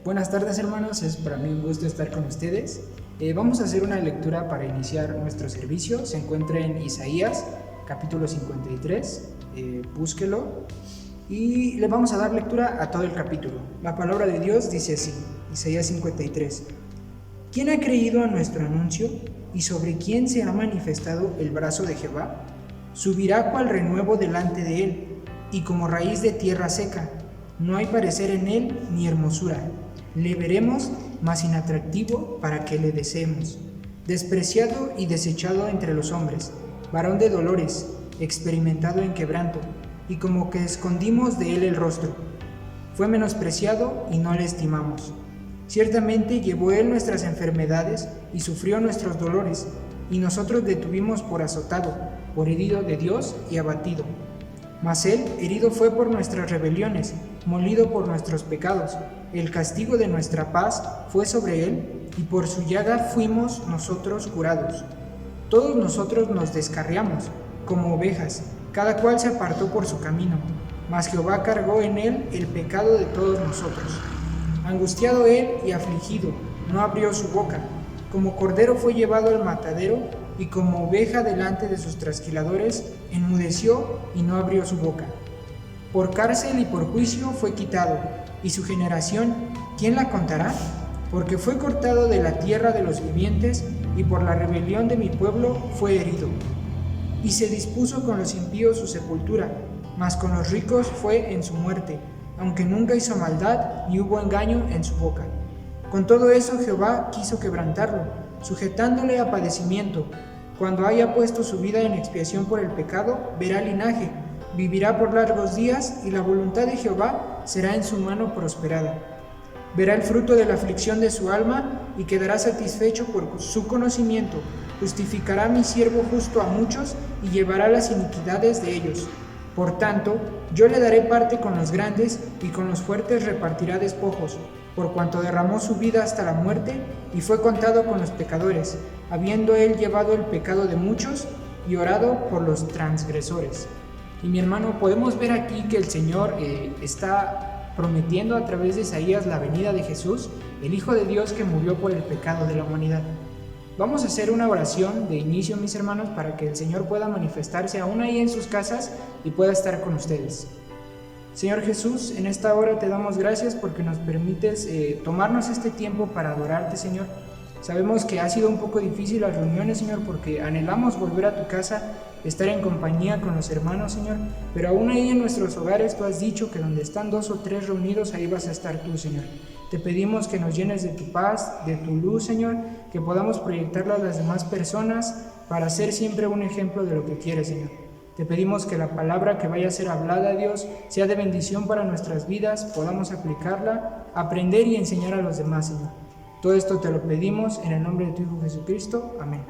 Buenas tardes, hermanos, es para mí un gusto estar con ustedes. Vamos a hacer una lectura para iniciar nuestro servicio. Se encuentra en Isaías, capítulo 53, búsquelo y le vamos a dar lectura a todo el capítulo. La palabra de Dios dice así, Isaías 53. ¿Quién ha creído a nuestro anuncio y sobre quién se ha manifestado el brazo de Jehová? Subirá cual renuevo delante de él y como raíz de tierra seca. No hay parecer en él ni hermosura. Le veremos, mas inatractivo para que le deseemos. Despreciado y desechado entre los hombres, varón de dolores, experimentado en quebranto, y como que escondimos de él el rostro. Fue menospreciado y no le estimamos. Ciertamente llevó él nuestras enfermedades y sufrió nuestros dolores, y nosotros le tuvimos por azotado, por herido de Dios y abatido. Mas él herido fue por nuestras rebeliones, molido por nuestros pecados. El castigo de nuestra paz fue sobre él, y por su llaga fuimos nosotros curados. Todos nosotros nos descarriamos, como ovejas, cada cual se apartó por su camino, mas Jehová cargó en él el pecado de todos nosotros. Angustiado él y afligido, no abrió su boca. Como cordero fue llevado al matadero, y como oveja delante de sus trasquiladores, enmudeció y no abrió su boca. Por cárcel y por juicio fue quitado, y su generación, ¿quién la contará? Porque fue cortado de la tierra de los vivientes, y por la rebelión de mi pueblo fue herido. Y se dispuso con los impíos su sepultura, mas con los ricos fue en su muerte, aunque nunca hizo maldad, ni hubo engaño en su boca. Con todo eso Jehová quiso quebrantarlo, sujetándole a padecimiento. Cuando haya puesto su vida en expiación por el pecado, verá linaje, vivirá por largos días, y la voluntad de Jehová será en su mano prosperada. Verá el fruto de la aflicción de su alma, y quedará satisfecho por su conocimiento. Justificará a mi siervo justo a muchos, y llevará las iniquidades de ellos. Por tanto, yo le daré parte con los grandes, y con los fuertes repartirá despojos, por cuanto derramó su vida hasta la muerte, y fue contado con los pecadores, habiendo él llevado el pecado de muchos, y orado por los transgresores. Y mi hermano, podemos ver aquí que el Señor está prometiendo a través de Isaías la venida de Jesús, el Hijo de Dios que murió por el pecado de la humanidad. Vamos a hacer una oración de inicio, mis hermanos, para que el Señor pueda manifestarse aún ahí en sus casas y pueda estar con ustedes. Señor Jesús, en esta hora te damos gracias porque nos permites tomarnos este tiempo para adorarte, Señor. Sabemos que ha sido un poco difícil las reuniones, Señor, porque anhelamos volver a tu casa, estar en compañía con los hermanos, Señor, pero aún ahí en nuestros hogares tú has dicho que donde están 2 o 3 reunidos, ahí vas a estar tú, Señor. Te pedimos que nos llenes de tu paz, de tu luz, Señor, que podamos proyectarla a las demás personas para ser siempre un ejemplo de lo que quieres, Señor. Te pedimos que la palabra que vaya a ser hablada, Dios, sea de bendición para nuestras vidas, podamos aplicarla, aprender y enseñar a los demás, Señor. Todo esto te lo pedimos en el nombre de tu Hijo Jesucristo. Amén.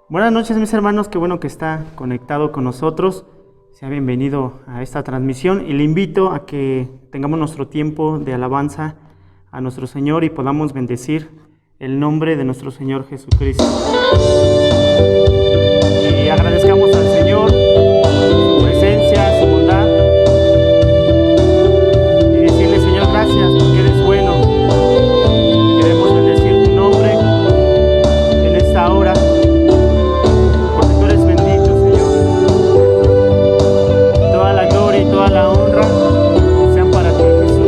Buenas noches, mis hermanos, qué bueno que está conectado con nosotros. Sea bienvenido a esta transmisión y le invito a que tengamos nuestro tiempo de alabanza a nuestro Señor y podamos bendecir el nombre de nuestro Señor Jesucristo. Y agradezcamos al Señor su presencia, su bondad, y decirle: Señor, gracias porque eres bueno. Queremos bendecir tu nombre en esta hora, porque tú eres bendito, Señor. Toda la gloria y toda la honra sean para ti, Jesús.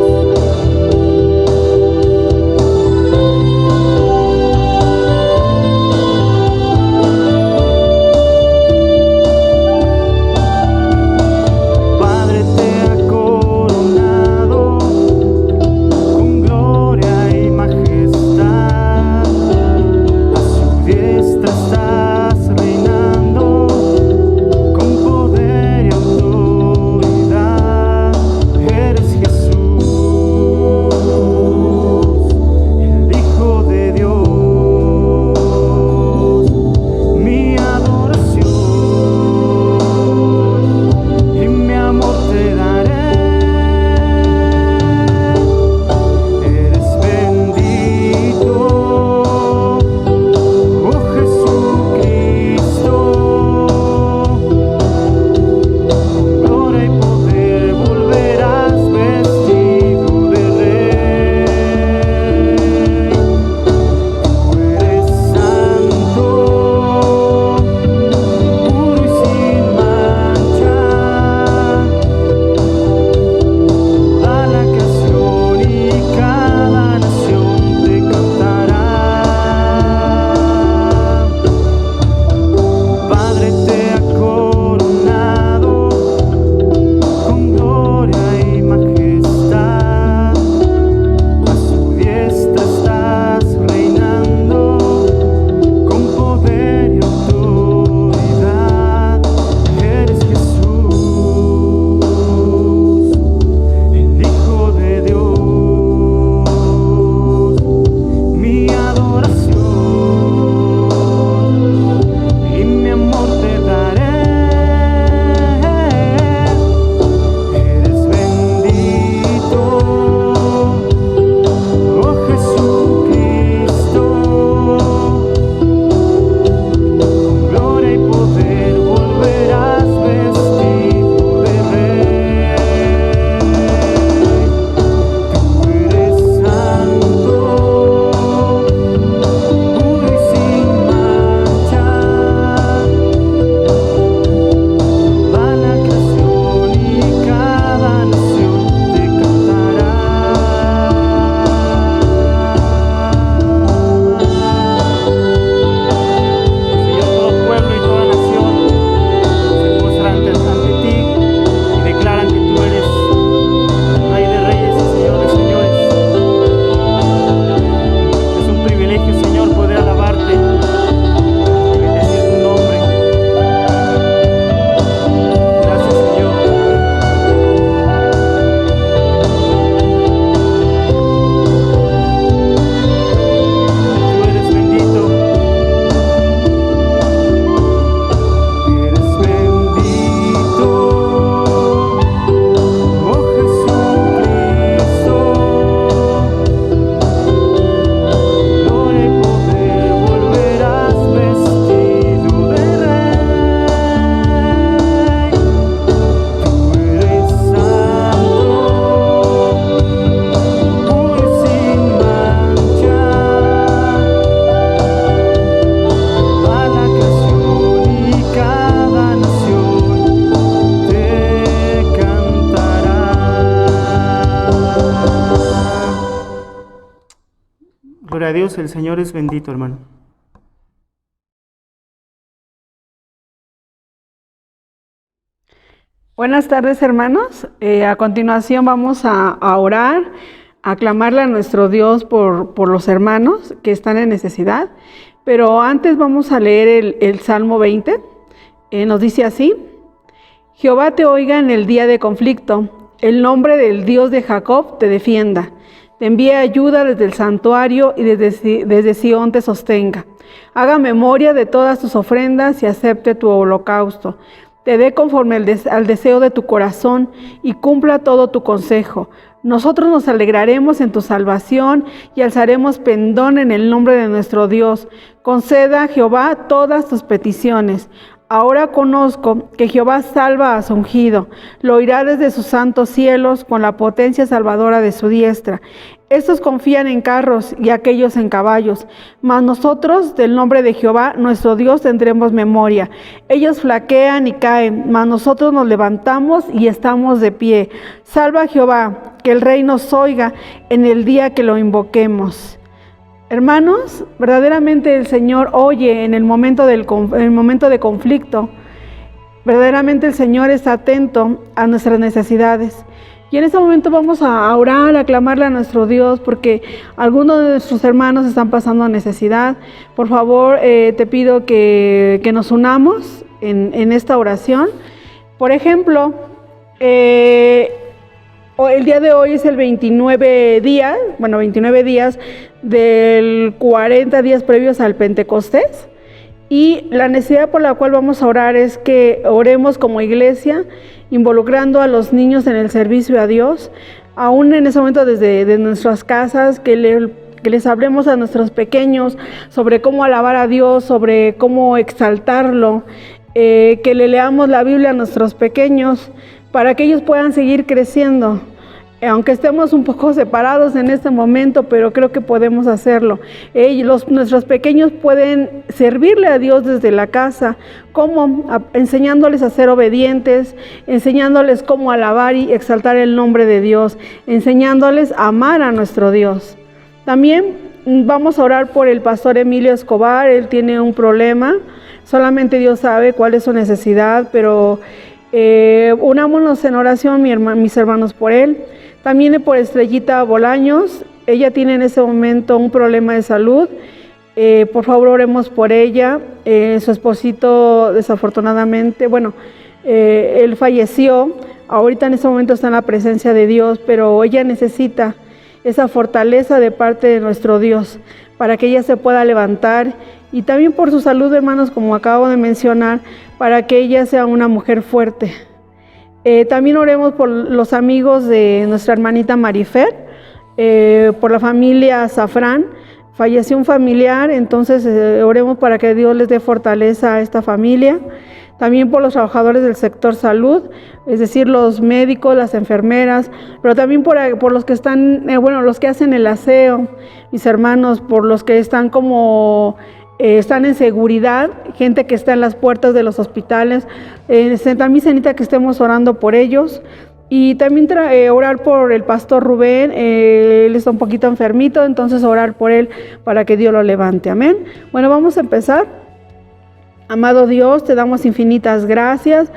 Dios, el Señor es bendito, hermano. Buenas tardes, hermanos. A continuación vamos a orar, a clamarle a nuestro Dios por los hermanos que están en necesidad. Pero antes vamos a leer el Salmo 20. Nos dice así: Jehová te oiga en el día de conflicto, el nombre del Dios de Jacob te defienda. Te envíe ayuda desde el santuario y desde Sión te sostenga. Haga memoria de todas tus ofrendas y acepte tu holocausto. Te dé conforme al deseo de tu corazón y cumpla todo tu consejo. Nosotros nos alegraremos en tu salvación y alzaremos pendón en el nombre de nuestro Dios. Conceda, Jehová, todas tus peticiones. Ahora conozco que Jehová salva a su ungido, lo oirá desde sus santos cielos con la potencia salvadora de su diestra. Estos confían en carros y aquellos en caballos, mas nosotros del nombre de Jehová nuestro Dios tendremos memoria. Ellos flaquean y caen, mas nosotros nos levantamos y estamos de pie. Salva a Jehová, que el Rey nos oiga en el día que lo invoquemos. Hermanos, verdaderamente el Señor oye en el momento de conflicto. Verdaderamente el Señor está atento a nuestras necesidades. Y en este momento vamos a orar, a clamarle a nuestro Dios, porque algunos de nuestros hermanos están pasando necesidad. Por favor, te pido que nos unamos en esta oración. Por ejemplo, el día de hoy es el 29 días del 40 días previos al Pentecostés. Y la necesidad por la cual vamos a orar es que oremos como iglesia, involucrando a los niños en el servicio a Dios, aún en ese momento desde nuestras casas, que les hablemos a nuestros pequeños sobre cómo alabar a Dios, sobre cómo exaltarlo, que le leamos la Biblia a nuestros pequeños para que ellos puedan seguir creciendo. Aunque estemos un poco separados en este momento, pero creo que podemos hacerlo. Nuestros pequeños pueden servirle a Dios desde la casa, enseñándoles a ser obedientes, enseñándoles cómo alabar y exaltar el nombre de Dios, enseñándoles a amar a nuestro Dios. También vamos a orar por el pastor Emilio Escobar. Él tiene un problema, solamente Dios sabe cuál es su necesidad, pero unámonos en oración, mis hermanos, por él. También por Estrellita Bolaños. Ella tiene en ese momento un problema de salud. Por favor, oremos por ella. Su esposito, desafortunadamente, él falleció. Ahorita en ese momento está en la presencia de Dios, pero ella necesita esa fortaleza de parte de nuestro Dios para que ella se pueda levantar. Y también por su salud, hermanos, como acabo de mencionar, para que ella sea una mujer fuerte. También oremos por los amigos de nuestra hermanita Marifer, por la familia Zafrán. Falleció un familiar, entonces oremos para que Dios les dé fortaleza a esta familia. También por los trabajadores del sector salud, es decir, los médicos, las enfermeras, pero también por los que están, los que hacen el aseo, mis hermanos, por los que están están en seguridad, gente que está en las puertas de los hospitales. También se necesita que estemos orando por ellos. Y también orar por el pastor Rubén. Él está un poquito enfermito, entonces orar por él para que Dios lo levante. Amén. Bueno, vamos a empezar. Amado Dios, te damos infinitas gracias,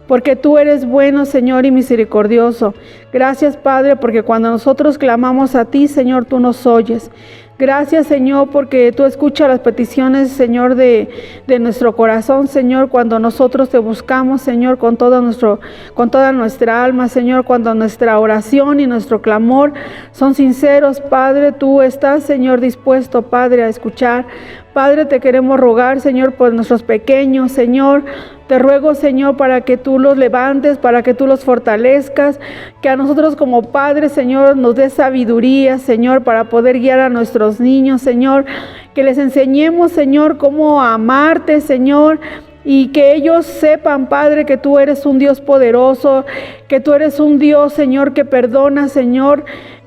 porque tú eres bueno, Señor, y misericordioso. Gracias, Padre, porque cuando nosotros clamamos a ti, Señor, tú nos oyes. Gracias, Señor, porque tú escuchas las peticiones, Señor, de nuestro corazón, Señor, cuando nosotros te buscamos, Señor, con toda nuestra alma, Señor, cuando nuestra oración y nuestro clamor son sinceros, Padre, tú estás, Señor, dispuesto, Padre, a escuchar. Padre, te queremos rogar, Señor, por nuestros pequeños, Señor. Te ruego, Señor, para que tú los levantes, para que tú los fortalezcas, que a nosotros como padres, Señor, nos des sabiduría, Señor, para poder guiar a nuestros niños, Señor, que les enseñemos, Señor, cómo amarte, Señor, y que ellos sepan, Padre, que tú eres un Dios poderoso, que tú eres un Dios, Señor, que perdona, Señor,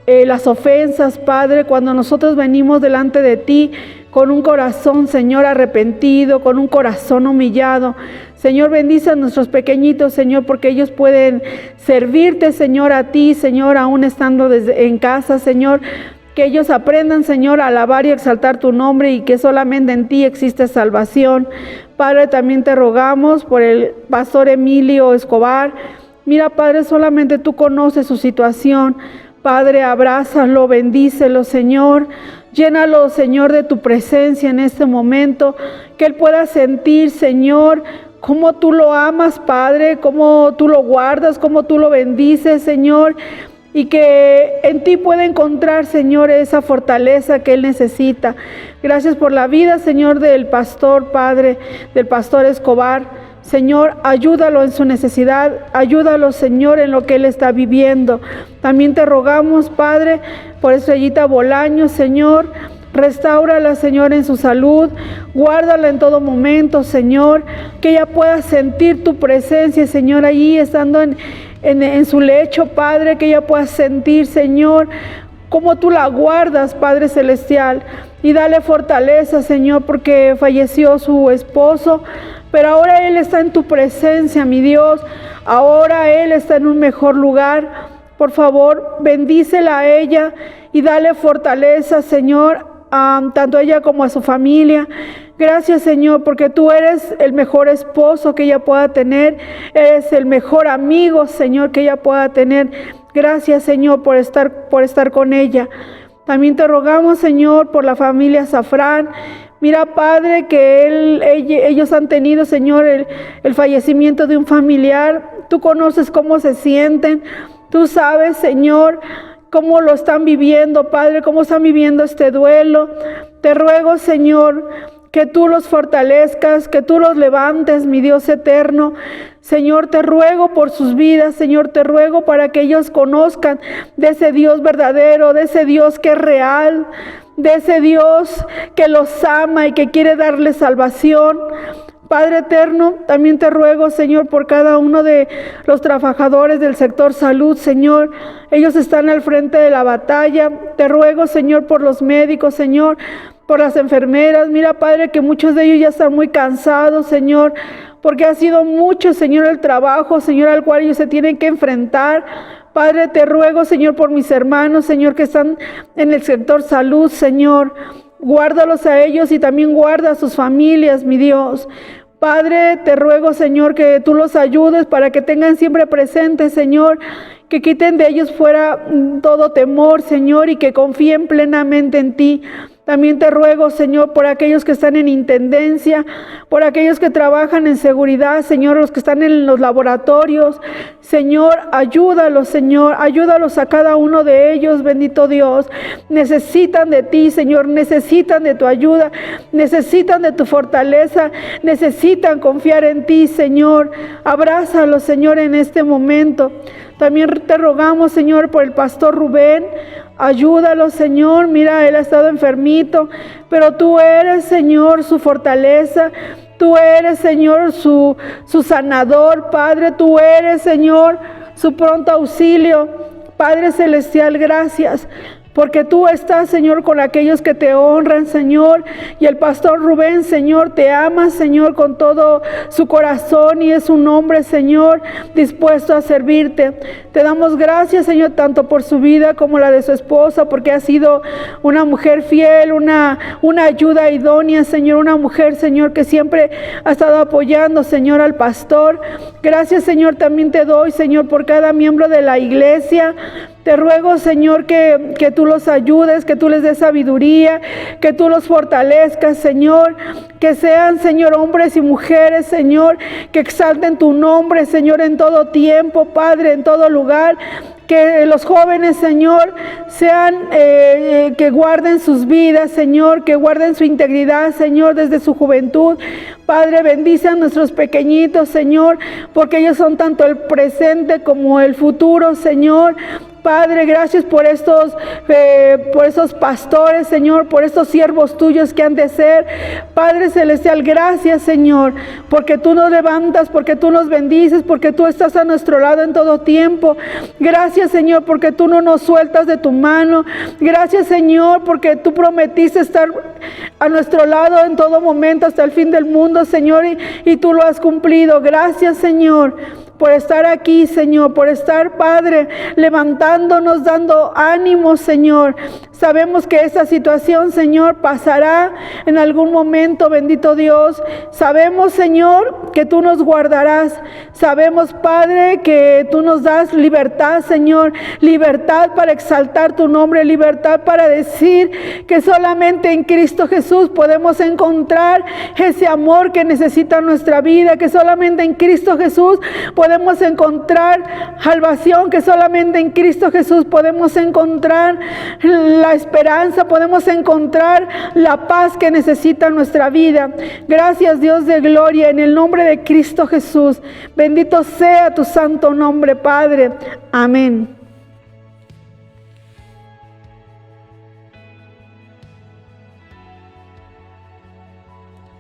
las ofensas, Padre, cuando nosotros venimos delante de ti con un corazón, Señor, arrepentido, con un corazón humillado. Señor, bendice a nuestros pequeñitos, Señor, porque ellos pueden servirte, Señor, a ti, Señor, aún estando en casa, Señor. que ellos aprendan, Señor, a alabar y exaltar tu nombre y que solamente en ti existe salvación. Padre, también te rogamos por el pastor Emilio Escobar. Mira, Padre, solamente tú conoces su situación. Padre, abrázalo, bendícelo, Señor. Llénalo, Señor, de tu presencia en este momento. Que él pueda sentir, Señor, cómo tú lo amas, Padre, cómo tú lo guardas, cómo tú lo bendices, Señor. Y que en ti pueda encontrar, Señor, esa fortaleza que él necesita. Gracias por la vida, Señor, del pastor, Padre, del pastor Escobar. Señor, ayúdalo en su necesidad, ayúdalo, Señor, en lo que él está viviendo. También te rogamos, Padre, por Estrellita Bolaños, Señor. Restáurala, Señor, en su salud. Guárdala en todo momento, Señor. Que ella pueda sentir tu presencia, Señor, allí estando en su lecho, Padre. Que ella pueda sentir, Señor, cómo tú la guardas, Padre Celestial. Y dale fortaleza, Señor, porque falleció su esposo. Pero ahora él está en tu presencia, mi Dios. Ahora él está en un mejor lugar. Por favor, bendícela a ella y dale fortaleza, Señor, tanto a ella como a su familia. Gracias, Señor, porque tú eres el mejor esposo que ella pueda tener. Eres el mejor amigo, Señor, que ella pueda tener. Gracias, Señor, por estar con ella. También te rogamos, Señor, por la familia Zafrán. Mira, Padre, que ellos han tenido, Señor, el fallecimiento de un familiar. Tú conoces cómo se sienten. Tú sabes, Señor, cómo lo están viviendo, Padre, cómo están viviendo este duelo. Te ruego, Señor, que tú los fortalezcas, que tú los levantes, mi Dios eterno. Señor, te ruego por sus vidas, Señor, te ruego para que ellos conozcan de ese Dios verdadero, de ese Dios que es real, de ese Dios que los ama y que quiere darles salvación. Padre eterno, también te ruego, Señor, por cada uno de los trabajadores del sector salud, Señor. Ellos están al frente de la batalla. Te ruego, Señor, por los médicos, Señor, por las enfermeras. Mira, Padre, que muchos de ellos ya están muy cansados, Señor, porque ha sido mucho, Señor, el trabajo, Señor, al cual ellos se tienen que enfrentar. Padre, te ruego, Señor, por mis hermanos, Señor, que están en el sector salud, Señor. Guárdalos a ellos y también guarda a sus familias, mi Dios. Padre, te ruego, Señor, que tú los ayudes para que tengan siempre presente, Señor, que quiten de ellos fuera todo temor, Señor, y que confíen plenamente en ti. También te ruego, Señor, por aquellos que están en intendencia, por aquellos que trabajan en seguridad, Señor, los que están en los laboratorios. Señor, ayúdalos a cada uno de ellos, bendito Dios. Necesitan de ti, Señor, necesitan de tu ayuda, necesitan de tu fortaleza, necesitan confiar en ti, Señor. Abrázalos, Señor, en este momento. También te rogamos, Señor, por el pastor Rubén. Ayúdalo, Señor. Mira, él ha estado enfermito, pero tú eres, Señor, su fortaleza. Tú eres, Señor, su sanador, Padre. Tú eres, Señor, su pronto auxilio. Padre Celestial, gracias. Porque tú estás, Señor, con aquellos que te honran, Señor. Y el pastor Rubén, Señor, te ama, Señor, con todo su corazón. Y es un hombre, Señor, dispuesto a servirte. Te damos gracias, Señor, tanto por su vida como la de su esposa, porque ha sido una mujer fiel, una ayuda idónea, Señor. Una mujer, Señor, que siempre ha estado apoyando, Señor, al pastor. Gracias, Señor, también te doy, Señor, por cada miembro de la iglesia. Te ruego, Señor, que tú los ayudes, que tú les des sabiduría, que tú los fortalezcas, Señor. Que sean, Señor, hombres y mujeres, Señor, que exalten tu nombre, Señor, en todo tiempo, Padre, en todo lugar. Que los jóvenes, Señor, sean, que guarden sus vidas, Señor, que guarden su integridad, Señor, desde su juventud. Padre, bendice a nuestros pequeñitos, Señor, porque ellos son tanto el presente como el futuro, Señor. Padre, gracias por esos pastores, Señor, por estos siervos tuyos que han de ser. Padre Celestial, gracias, Señor, porque tú nos levantas, porque tú nos bendices, porque tú estás a nuestro lado en todo tiempo. Gracias, Señor, porque tú no nos sueltas de tu mano. Gracias, Señor, porque tú prometiste estar a nuestro lado en todo momento hasta el fin del mundo, Señor, y tú lo has cumplido. Gracias, Señor, por estar aquí, Señor, por estar, Padre, levantándonos, dando ánimo, Señor. Sabemos que esta situación, Señor, pasará en algún momento, bendito Dios. Sabemos, Señor, que tú nos guardarás. Sabemos, Padre, que tú nos das libertad, Señor. Libertad para exaltar tu nombre, libertad para decir que solamente en Cristo Jesús podemos encontrar ese amor que necesita nuestra vida, que solamente en Cristo Jesús podemos encontrar salvación, que solamente en Cristo Jesús podemos encontrar la esperanza, podemos encontrar la paz que necesita nuestra vida. Gracias, Dios de gloria, en el nombre de Cristo Jesús. Bendito sea tu santo nombre, Padre. Amén.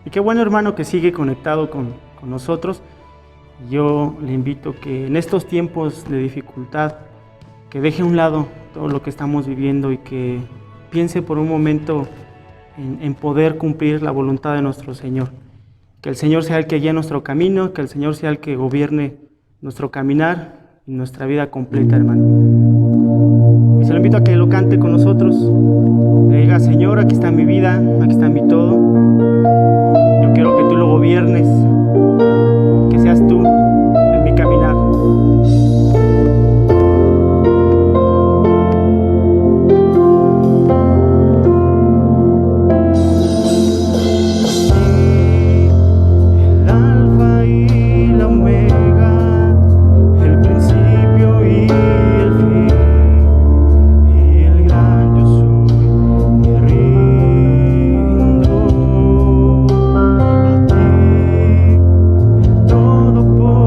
Y qué bueno, hermano, que sigue conectado con nosotros. Yo le invito que en estos tiempos de dificultad, que deje a un lado todo lo que estamos viviendo y que piense por un momento en poder cumplir la voluntad de nuestro Señor. Que el Señor sea el que guíe nuestro camino, que el Señor sea el que gobierne nuestro caminar y nuestra vida completa, hermano. Y se lo invito a que lo cante con nosotros. Le diga: Señor, aquí está mi vida, aquí está mi todo. Yo quiero que tú lo gobiernes, que seas tú en mi caminar. Todo por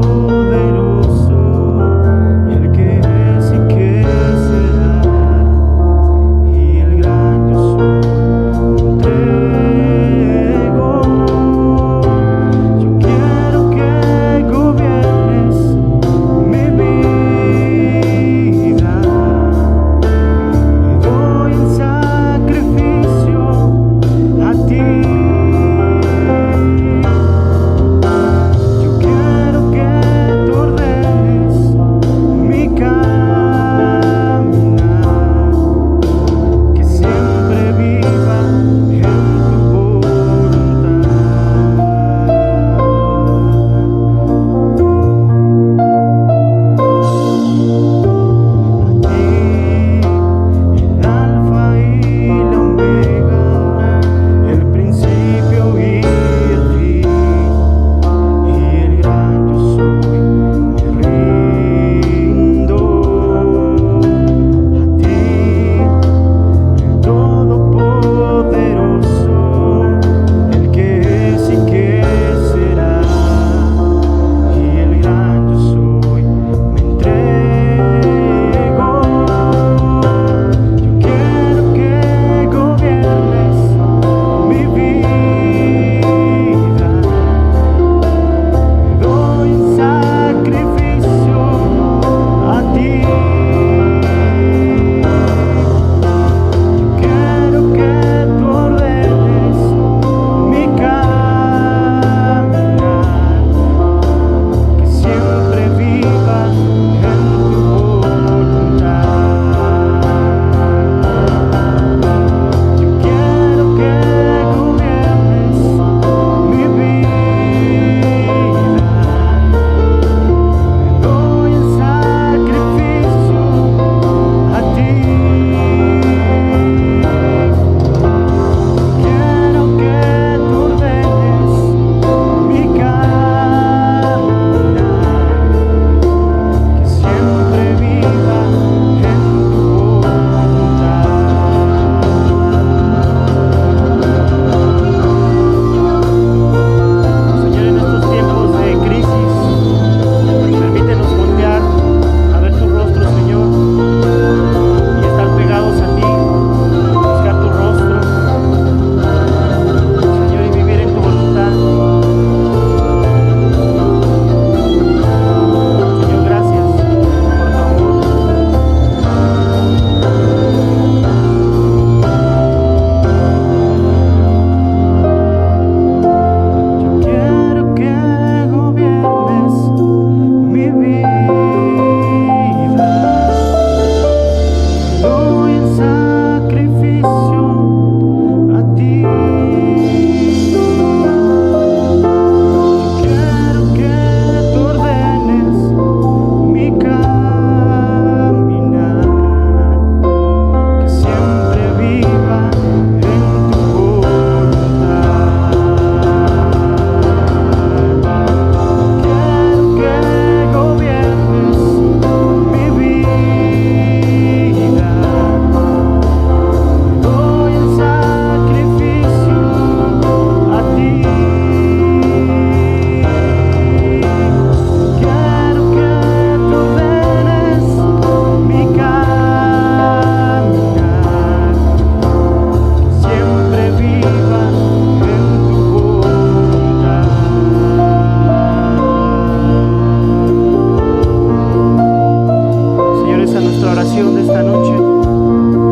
nuestra oración de esta noche.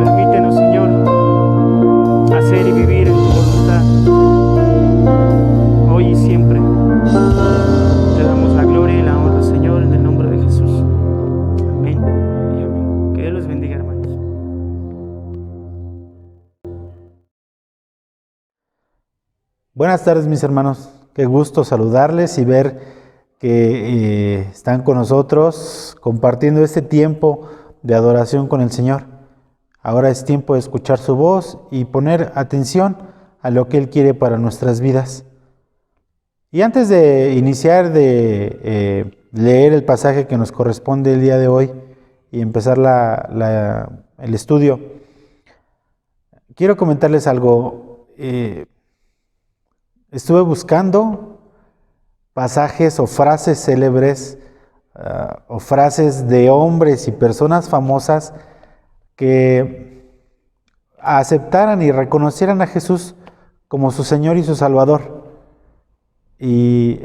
Permítenos, Señor, hacer y vivir en tu voluntad, hoy y siempre. Te damos la gloria y la honra, Señor, en el nombre de Jesús. Amén y amén. Que Dios los bendiga, hermanos. Buenas tardes, mis hermanos. Qué gusto saludarles y ver que están con nosotros compartiendo este tiempo de adoración con el Señor. Ahora es tiempo de escuchar su voz y poner atención a lo que Él quiere para nuestras vidas. Y antes de iniciar de leer el pasaje que nos corresponde el día de hoy y empezar el estudio, quiero comentarles algo. Estuve buscando pasajes o frases célebres o frases de hombres y personas famosas que aceptaran y reconocieran a Jesús como su Señor y su Salvador. Y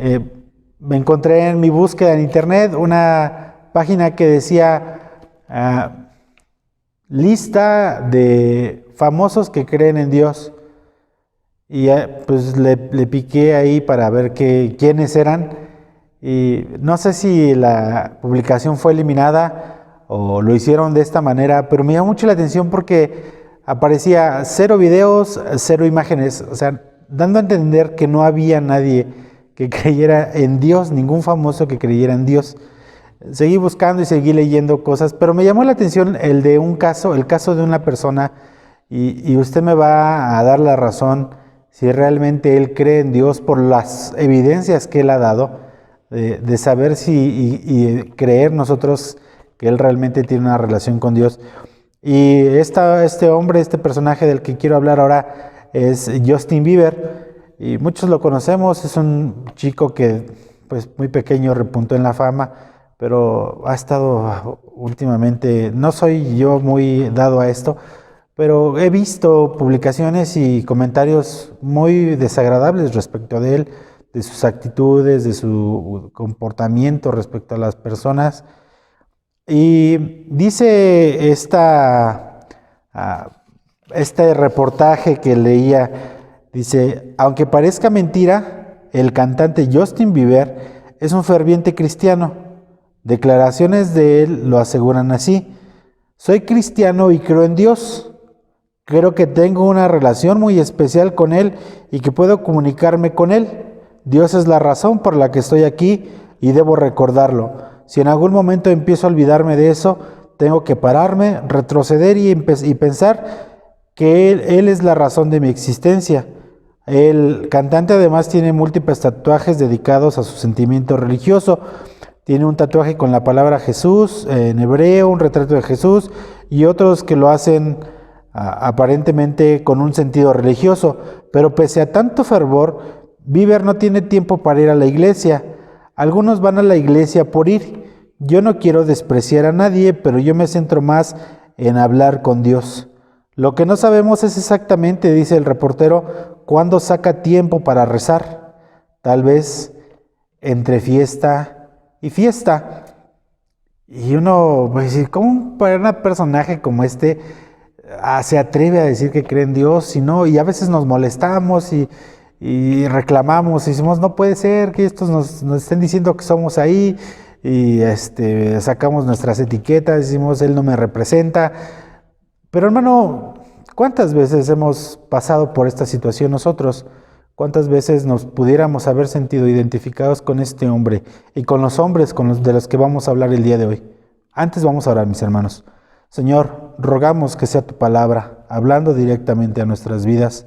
me encontré en mi búsqueda en internet una página que decía lista de famosos que creen en Dios. Y pues le piqué ahí para ver quiénes eran. Y no sé si la publicación fue eliminada o lo hicieron de esta manera, pero me llamó mucho la atención porque aparecía 0 videos, 0 imágenes, o sea, dando a entender que no había nadie que creyera en Dios, ningún famoso que creyera en Dios. Seguí buscando y seguí leyendo cosas, pero me llamó la atención el caso de una persona, y usted me va a dar la razón si realmente él cree en Dios por las evidencias que él ha dado, de saber y creer nosotros que él realmente tiene una relación con Dios. Y este personaje del que quiero hablar ahora es Justin Bieber, y muchos lo conocemos. Es un chico que pues muy pequeño repuntó en la fama, pero ha estado últimamente, no soy yo muy dado a esto, pero he visto publicaciones y comentarios muy desagradables respecto de él, de sus actitudes, de su comportamiento respecto a las personas. Y dice este reportaje que leía, dice: aunque parezca mentira, el cantante Justin Bieber es un ferviente cristiano. Declaraciones de él lo aseguran así: soy cristiano y creo en Dios. Creo que tengo una relación muy especial con Él y que puedo comunicarme con Él. Dios es la razón por la que estoy aquí y debo recordarlo. Si en algún momento empiezo a olvidarme de eso, tengo que pararme, retroceder y pensar que Él es la razón de mi existencia. El cantante además tiene múltiples tatuajes dedicados a su sentimiento religioso. Tiene un tatuaje con la palabra Jesús en hebreo, un retrato de Jesús, y otros que lo hacen aparentemente con un sentido religioso. Pero pese a tanto fervor, Bieber no tiene tiempo para ir a la iglesia. Algunos van a la iglesia por ir. Yo no quiero despreciar a nadie, pero yo me centro más en hablar con Dios. Lo que no sabemos es exactamente, dice el reportero, cuándo saca tiempo para rezar. Tal vez entre fiesta y fiesta. Y uno va a decir, ¿cómo para un personaje como este se atreve a decir que cree en Dios? Y a veces nos molestamos y reclamamos y decimos, no puede ser que estos nos estén diciendo que somos ahí, y sacamos nuestras etiquetas, decimos, él no me representa. Pero hermano, ¿cuántas veces hemos pasado por esta situación nosotros? ¿Cuántas veces nos pudiéramos haber sentido identificados con este hombre y con los hombres de los que vamos a hablar el día de hoy? Antes vamos a orar, mis hermanos. Señor, rogamos que sea tu palabra, hablando directamente a nuestras vidas,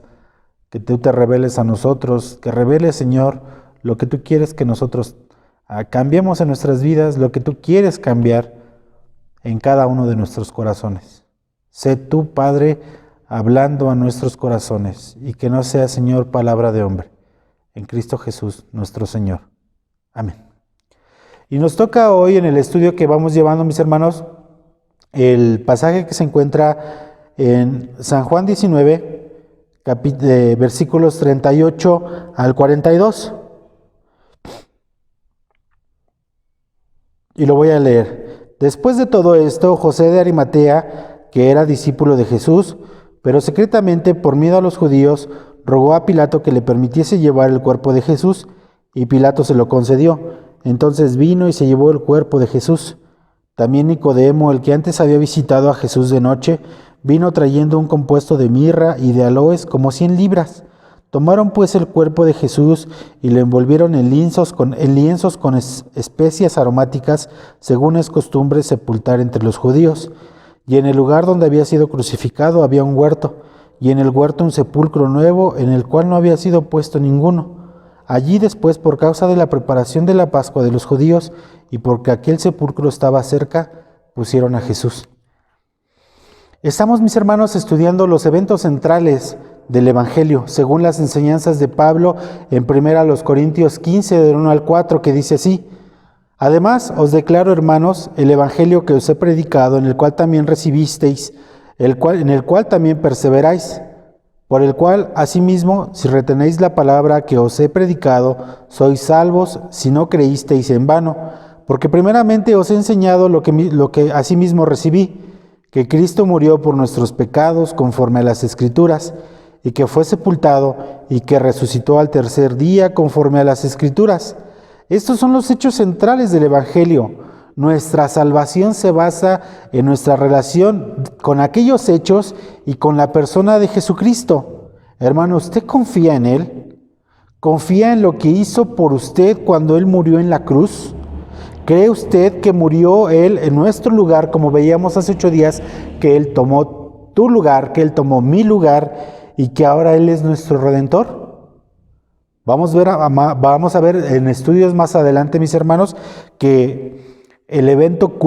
que tú te reveles a nosotros, que reveles, Señor, lo que tú quieres que nosotros cambiemos en nuestras vidas, lo que tú quieres cambiar en cada uno de nuestros corazones. Sé tú, Padre, hablando a nuestros corazones, y que no sea, Señor, palabra de hombre. En Cristo Jesús, nuestro Señor. Amén. Y nos toca hoy, en el estudio que vamos llevando, mis hermanos, el pasaje que se encuentra en San Juan 19, versículos 38 al 42. Y lo voy a leer. Después de todo esto, José de Arimatea, que era discípulo de Jesús, pero secretamente por miedo a los judíos, rogó a Pilato que le permitiese llevar el cuerpo de Jesús, y Pilato se lo concedió. Entonces vino y se llevó el cuerpo de Jesús. También Nicodemo, el que antes había visitado a Jesús de noche, vino trayendo un compuesto de mirra y de aloes como 100 libras. Tomaron pues el cuerpo de Jesús y lo envolvieron en lienzos con especias aromáticas, según es costumbre sepultar entre los judíos. Y en el lugar donde había sido crucificado había un huerto, y en el huerto un sepulcro nuevo, en el cual no había sido puesto ninguno. Allí después, por causa de la preparación de la Pascua de los judíos, y porque aquel sepulcro estaba cerca, pusieron a Jesús. Estamos, mis hermanos, estudiando los eventos centrales del Evangelio, según las enseñanzas de Pablo en 1 Corintios 15, del 1 al 4, que dice así: Además, os declaro, hermanos, el Evangelio que os he predicado, en el cual también recibisteis, en el cual también perseveráis, por el cual, asimismo, si retenéis la palabra que os he predicado, sois salvos, si no creísteis en vano. Porque primeramente os he enseñado lo que asimismo recibí, que Cristo murió por nuestros pecados conforme a las Escrituras, y que fue sepultado, y que resucitó al tercer día conforme a las Escrituras. Estos son los hechos centrales del Evangelio. Nuestra salvación se basa en nuestra relación con aquellos hechos y con la persona de Jesucristo. Hermano, ¿usted confía en Él? ¿Confía en lo que hizo por usted cuando Él murió en la cruz? ¿Cree usted que murió Él en nuestro lugar, como veíamos hace 8 días, que Él tomó tu lugar, que Él tomó mi lugar y que ahora Él es nuestro Redentor? Vamos a ver en estudios más adelante, mis hermanos, que el evento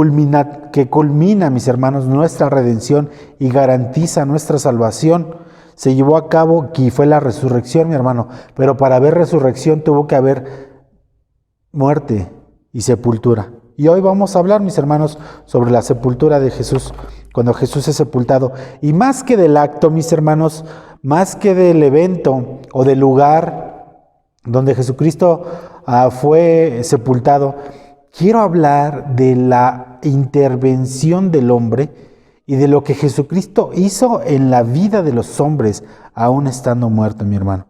que culmina, mis hermanos, nuestra redención y garantiza nuestra salvación, se llevó a cabo, que fue la resurrección, mi hermano. Pero para haber resurrección tuvo que haber muerte y sepultura. Y hoy vamos a hablar, mis hermanos, sobre la sepultura de Jesús, cuando Jesús es sepultado. Y más que del acto, mis hermanos, más que del evento o del lugar donde Jesucristo fue sepultado, quiero hablar de la intervención del hombre y de lo que Jesucristo hizo en la vida de los hombres, aún estando muerto, mi hermano.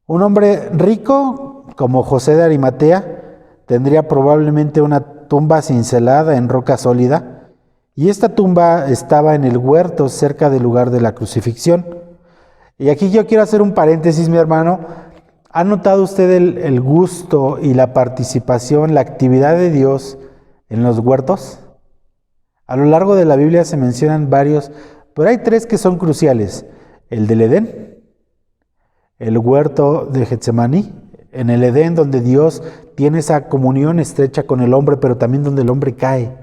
Un hombre rico, como José de Arimatea, tendría probablemente una tumba cincelada en roca sólida, y esta tumba estaba en el huerto cerca del lugar de la crucifixión. Y aquí yo quiero hacer un paréntesis, mi hermano. ¿Ha notado usted el gusto y la participación, la actividad de Dios en los huertos? A lo largo de la Biblia se mencionan varios, pero hay 3 que son cruciales: el del Edén, el huerto de Getsemaní, en el Edén donde Dios tiene esa comunión estrecha con el hombre, pero también donde el hombre cae;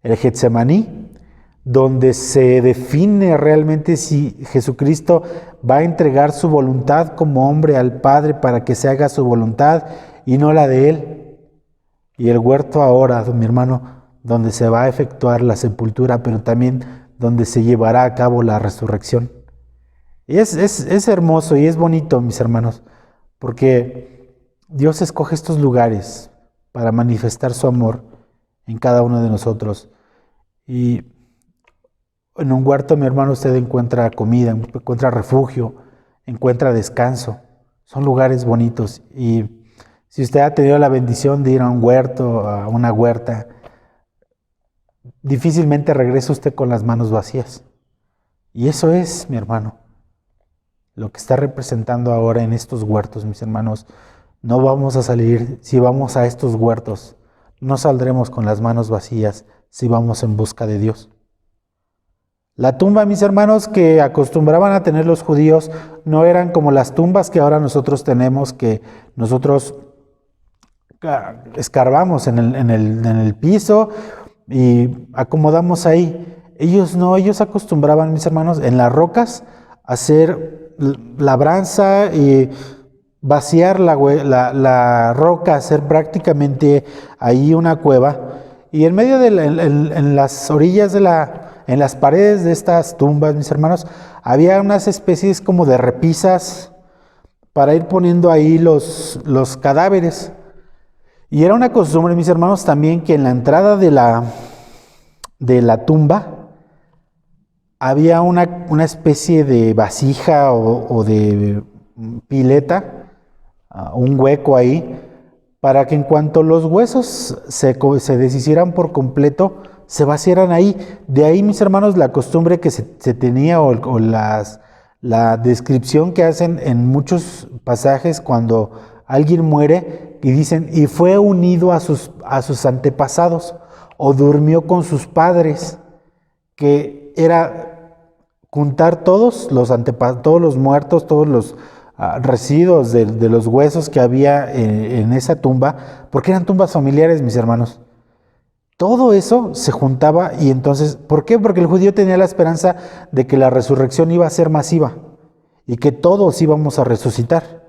el Getsemaní, donde se define realmente si Jesucristo va a entregar su voluntad como hombre al Padre para que se haga su voluntad y no la de Él; y el huerto ahora, mi hermano, donde se va a efectuar la sepultura, pero también donde se llevará a cabo la resurrección. Y es hermoso y es bonito, mis hermanos, porque Dios escoge estos lugares para manifestar su amor en cada uno de nosotros. Y en un huerto, mi hermano, usted encuentra comida, encuentra refugio, encuentra descanso. Son lugares bonitos. Y si usted ha tenido la bendición de ir a un huerto, a una huerta, difícilmente regresa usted con las manos vacías. Y eso es, mi hermano, lo que está representando ahora en estos huertos, mis hermanos. No vamos a salir, si vamos a estos huertos, no saldremos con las manos vacías si vamos en busca de Dios. La tumba, mis hermanos, que acostumbraban a tener los judíos, no eran como las tumbas que ahora nosotros tenemos, que nosotros escarbamos en el piso y acomodamos ahí. Ellos no, ellos acostumbraban, mis hermanos, en las rocas hacer labranza y vaciar la roca, hacer prácticamente ahí una cueva, y en medio en las orillas en las paredes de estas tumbas, mis hermanos, había unas especies como de repisas para ir poniendo ahí los cadáveres. Y era una costumbre, mis hermanos, también que en la entrada de la tumba había una especie de vasija o de pileta, un hueco ahí, para que en cuanto los huesos se deshicieran por completo, se vaciaran ahí. De ahí, mis hermanos, la costumbre que se tenía o la descripción que hacen en muchos pasajes cuando alguien muere y dicen, y fue unido a sus antepasados o durmió con sus padres, que era juntar todos los muertos, todos los residuos de los huesos que había en esa tumba, porque eran tumbas familiares, mis hermanos. Todo eso se juntaba y entonces, ¿por qué? Porque el judío tenía la esperanza de que la resurrección iba a ser masiva y que todos íbamos a resucitar.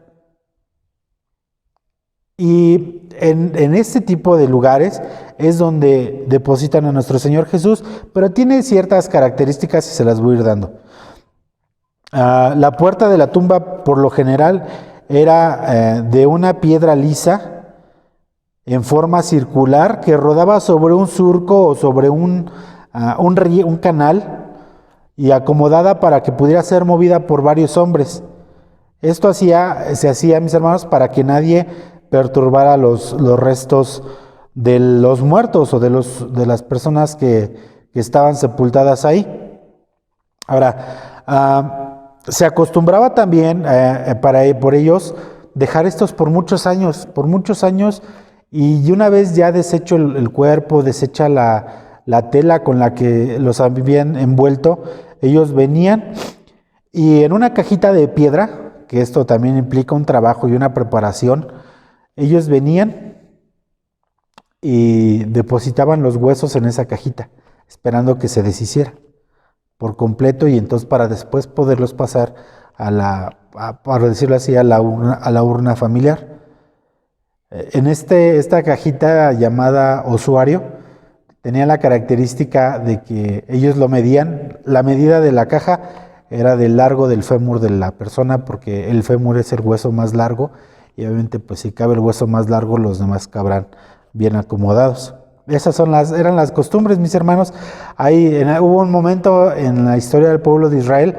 Y en este tipo de lugares es donde depositan a nuestro Señor Jesús, pero tiene ciertas características y se las voy a ir dando. La puerta de la tumba, por lo general, era de una piedra lisa en forma circular que rodaba sobre un surco o sobre un canal y acomodada para que pudiera ser movida por varios hombres. Esto se hacía, mis hermanos, para que nadie perturbara los restos de los muertos o de las personas que estaban sepultadas ahí. Ahora, se acostumbraba también por ellos dejar estos por muchos años, y una vez ya deshecho el cuerpo, deshecha la tela con la que los habían envuelto, ellos venían y en una cajita de piedra, que esto también implica un trabajo y una preparación, ellos venían y depositaban los huesos en esa cajita, esperando que se deshiciera por completo y entonces para después poderlos pasar para decirlo así, a la urna familiar. En esta cajita llamada osuario tenía la característica de que ellos lo medían. La medida de la caja era del largo del fémur de la persona, porque el fémur es el hueso más largo y obviamente pues si cabe el hueso más largo, los demás cabrán bien acomodados. Esas eran las costumbres, mis hermanos. Hubo un momento en la historia del pueblo de Israel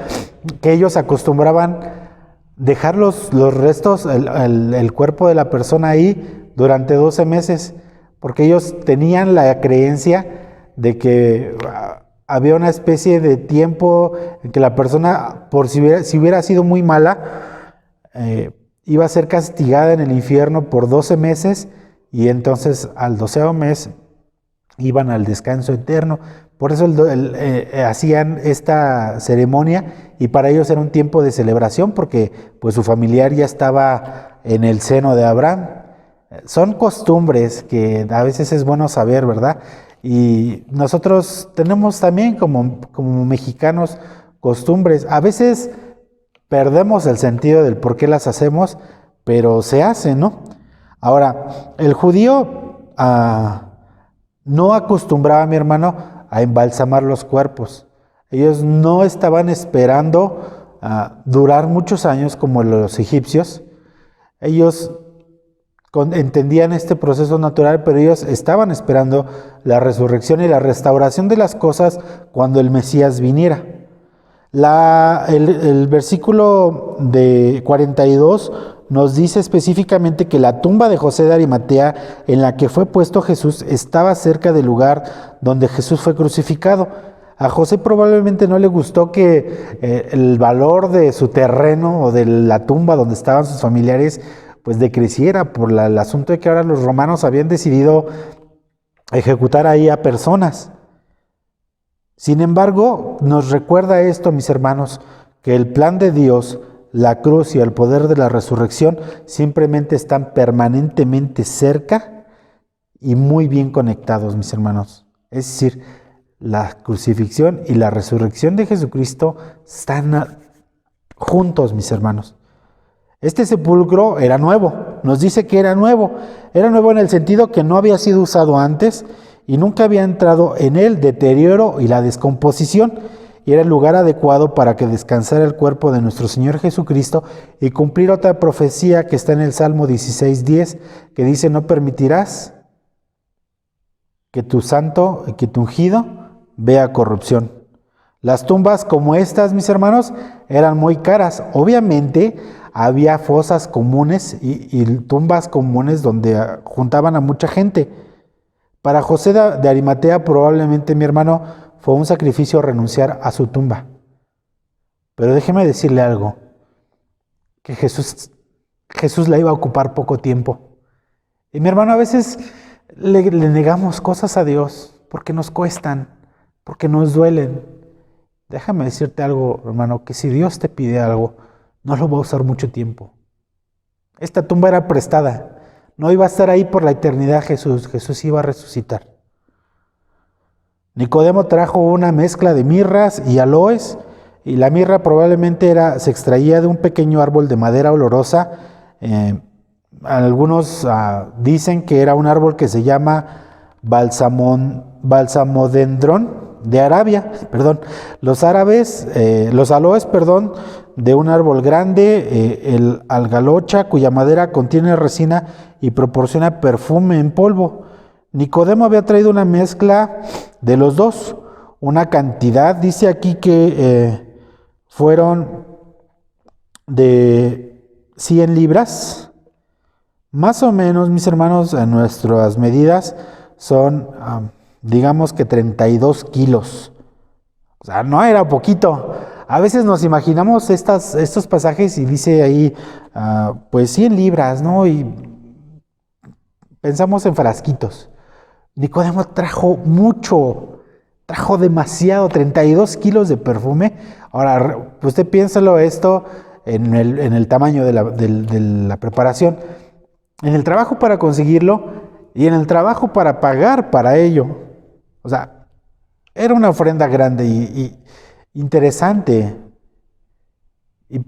que ellos acostumbraban dejar los restos, el cuerpo de la persona ahí durante 12 meses, porque ellos tenían la creencia de que había una especie de tiempo en que la persona, si hubiera sido muy mala, iba a ser castigada en el infierno por 12 meses y entonces al 12º mes iban al descanso eterno. Por eso hacían esta ceremonia y para ellos era un tiempo de celebración porque pues su familiar ya estaba en el seno de Abraham. Son costumbres que a veces es bueno saber, ¿verdad? Y nosotros tenemos también como mexicanos costumbres. A veces perdemos el sentido del por qué las hacemos, pero se hacen, ¿no? Ahora, el judío no acostumbraba, mi hermano, a embalsamar los cuerpos. Ellos no estaban esperando durar muchos años como los egipcios. Ellos entendían este proceso natural, pero ellos estaban esperando la resurrección y la restauración de las cosas cuando el Mesías viniera. El versículo de 42 nos dice específicamente que la tumba de José de Arimatea, en la que fue puesto Jesús, estaba cerca del lugar donde Jesús fue crucificado. A José probablemente no le gustó que el valor de su terreno o de la tumba donde estaban sus familiares pues decreciera por el asunto de que ahora los romanos habían decidido ejecutar ahí a personas. Sin embargo, nos recuerda esto, mis hermanos, que el plan de Dios, la cruz y el poder de la resurrección simplemente están permanentemente cerca y muy bien conectados, mis hermanos. Es decir, la crucifixión y la resurrección de Jesucristo están juntos, mis hermanos. Este sepulcro era nuevo, nos dice que era nuevo en el sentido que no había sido usado antes y nunca había entrado en él deterioro y la descomposición. y era el lugar adecuado para que descansara el cuerpo de nuestro Señor Jesucristo y cumplir otra profecía que está en el Salmo 16:10, que dice: no permitirás que tu santo, que tu ungido vea corrupción. Las tumbas como estas, mis hermanos, eran muy caras. Obviamente había fosas comunes y tumbas comunes donde juntaban a mucha gente. Para José de Arimatea probablemente, mi hermano, fue un sacrificio renunciar a su tumba. Pero déjeme decirle algo, que Jesús la iba a ocupar poco tiempo. Y mi hermano, a veces le negamos cosas a Dios porque nos cuestan, porque nos duelen. Déjame decirte algo, hermano, que si Dios te pide algo, no lo va a usar mucho tiempo. Esta tumba era prestada, no iba a estar ahí por la eternidad Jesús iba a resucitar. Nicodemo trajo una mezcla de mirras y aloes, y la mirra probablemente se extraía de un pequeño árbol de madera olorosa. Algunos dicen que era un árbol que se llama balsamodendrón de Arabia, los aloes, de un árbol grande, el algalocha, cuya madera contiene resina y proporciona perfume en polvo. Nicodemo había traído una mezcla de los dos, una cantidad, dice aquí que fueron de 100 libras, más o menos, mis hermanos, en nuestras medidas son, digamos que 32 kilos. O sea, no era poquito. A veces nos imaginamos estos pasajes y dice ahí, pues 100 libras, ¿no? Y pensamos en frasquitos. Nicodemo trajo mucho, trajo demasiado, 32 kilos de perfume. Ahora, usted piénsalo esto en el tamaño de la preparación, en el trabajo para conseguirlo y en el trabajo para pagar para ello. O sea, era una ofrenda grande y interesante. Y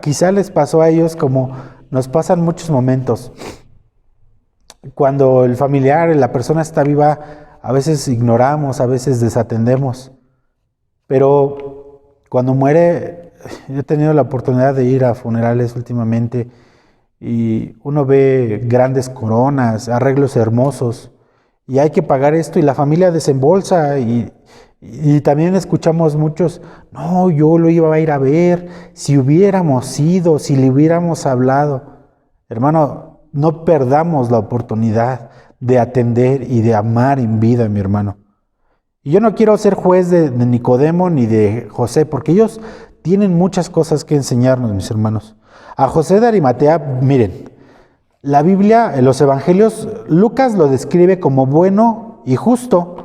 quizá les pasó a ellos como nos pasan muchos momentos. Cuando el familiar, la persona está viva, a veces ignoramos, a veces desatendemos. Pero cuando muere, yo he tenido la oportunidad de ir a funerales últimamente y uno ve grandes coronas, arreglos hermosos, y hay que pagar esto y la familia desembolsa y también escuchamos muchos, no, yo lo iba a ir a ver, si hubiéramos ido, si le hubiéramos hablado. Hermano, no perdamos la oportunidad de atender y de amar en vida, mi hermano. Y yo no quiero ser juez de Nicodemo ni de José, porque ellos tienen muchas cosas que enseñarnos, mis hermanos. A José de Arimatea, miren, la Biblia, en los evangelios, Lucas lo describe como bueno y justo,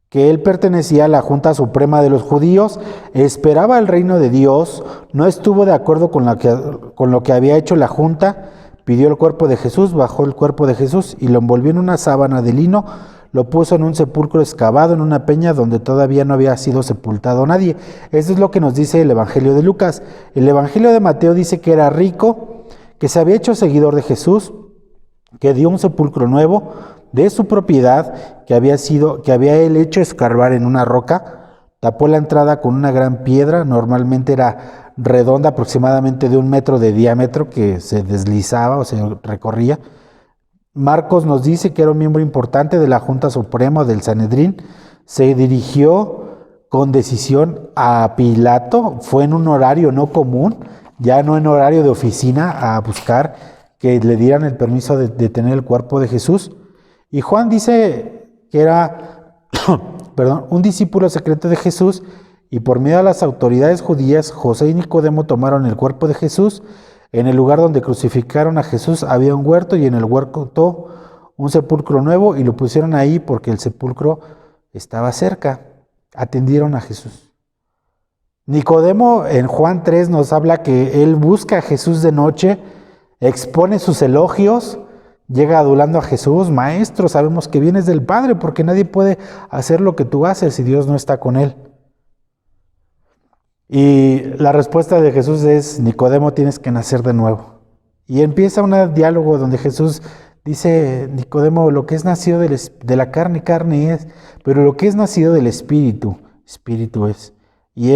que él pertenecía a la Junta Suprema de los Judíos, esperaba el reino de Dios, no estuvo de acuerdo con lo que había hecho la Junta, pidió el cuerpo de Jesús, bajó el cuerpo de Jesús y lo envolvió en una sábana de lino, lo puso en un sepulcro excavado en una peña donde todavía no había sido sepultado nadie. Eso es lo que nos dice el Evangelio de Lucas. El Evangelio de Mateo dice que era rico, que se había hecho seguidor de Jesús, que dio un sepulcro nuevo de su propiedad, que había él hecho escarbar en una roca, tapó la entrada con una gran piedra, normalmente era redonda, aproximadamente de 1 metro de diámetro, que se deslizaba o se recorría. Marcos nos dice que era un miembro importante de la Junta Suprema del Sanedrín, se dirigió con decisión a Pilato, fue en un horario no común, ya no en horario de oficina, a buscar que le dieran el permiso de tener el cuerpo de Jesús. Y Juan dice que era un discípulo secreto de Jesús, y por medio de las autoridades judías, José y Nicodemo tomaron el cuerpo de Jesús. En el lugar donde crucificaron a Jesús había un huerto, y en el huerto un sepulcro nuevo, y lo pusieron ahí porque el sepulcro estaba cerca. Atendieron a Jesús. Nicodemo en Juan 3 nos habla que él busca a Jesús de noche, expone sus elogios, llega adulando a Jesús: Maestro, sabemos que vienes del Padre, porque nadie puede hacer lo que tú haces si Dios no está con él. Y la respuesta de Jesús es: Nicodemo, tienes que nacer de nuevo. Y empieza un diálogo donde Jesús dice: Nicodemo, lo que es nacido de la carne, carne es, pero lo que es nacido del Espíritu, espíritu es. Y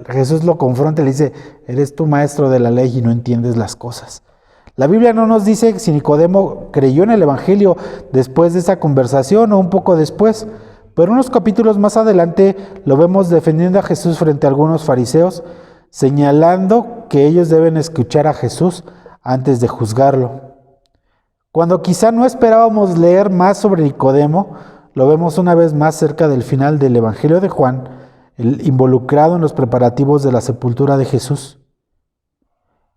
Jesús lo confronta y le dice, eres tú maestro de la ley y no entiendes las cosas. La Biblia no nos dice si Nicodemo creyó en el Evangelio después de esa conversación o un poco después, pero unos capítulos más adelante lo vemos defendiendo a Jesús frente a algunos fariseos, señalando que ellos deben escuchar a Jesús antes de juzgarlo. Cuando quizá no esperábamos leer más sobre Nicodemo, lo vemos una vez más cerca del final del Evangelio de Juan, involucrado en los preparativos de la sepultura de Jesús.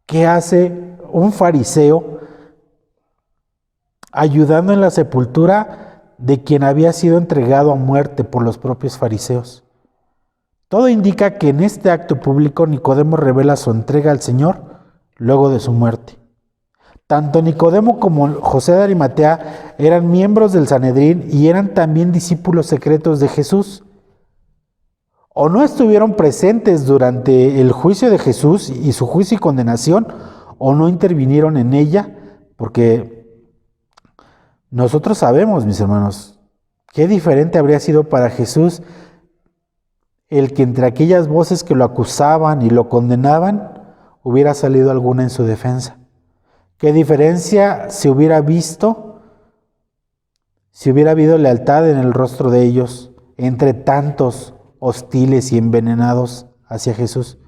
¿Qué hace un fariseo ayudando en la sepultura de quien había sido entregado a muerte por los propios fariseos? Todo indica que en este acto público Nicodemo revela su entrega al Señor luego de su muerte. Tanto Nicodemo como José de Arimatea eran miembros del Sanedrín y eran también discípulos secretos de Jesús. O no estuvieron presentes durante el juicio de Jesús y su juicio y condenación, o no intervinieron en ella, porque nosotros sabemos, mis hermanos, qué diferente habría sido para Jesús el que entre aquellas voces que lo acusaban y lo condenaban, hubiera salido alguna en su defensa. ¿Qué diferencia se hubiera visto si hubiera habido lealtad en el rostro de ellos entre tantos hostiles y envenenados hacia Jesús?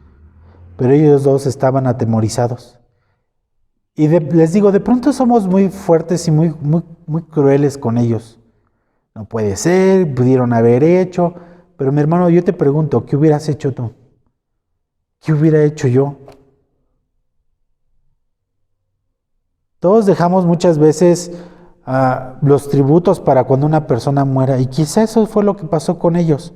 Pero ellos dos estaban atemorizados. Y les digo, de pronto somos muy fuertes y muy crueles con ellos. No puede ser, pudieron haber hecho, pero mi hermano, yo te pregunto, ¿qué hubieras hecho tú? ¿Qué hubiera hecho yo? Todos dejamos muchas veces los tributos para cuando una persona muera, y quizá eso fue lo que pasó con ellos.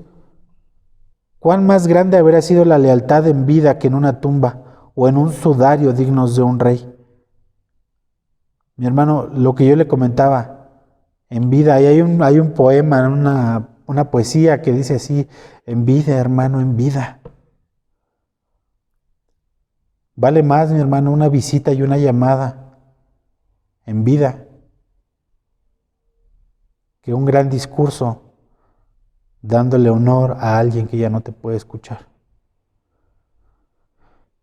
¿Cuán más grande habría sido la lealtad en vida que en una tumba o en un sudario dignos de un rey? Mi hermano, lo que yo le comentaba, en vida, y hay un poema, una poesía que dice así, en vida, hermano, en vida. Vale más, mi hermano, una visita y una llamada en vida que un gran discurso dándole honor a alguien que ya no te puede escuchar.